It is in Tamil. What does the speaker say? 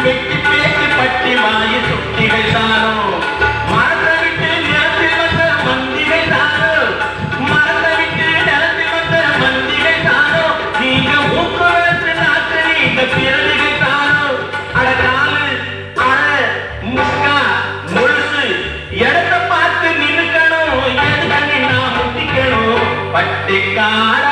வெட்டி பேச்சு பட்டி வாயு சுட்டிகள் தானோ மரத்தை விட்டு நிலத்தில் வந்த மந்திகள் தானோ மரத்தை விட்டு நிலத்தில் வந்த மந்திகள் தானோ நீங்க ஊக்குவரத்து நாட்டு நீங்க பிறகுகள் தானோ அடக்காலு அட முக்கா முழுசு இடத்தை பார்த்து நின்னுக்கணும் எதுக்கு நான் முட்டிக்கணும் பட்டிக்கார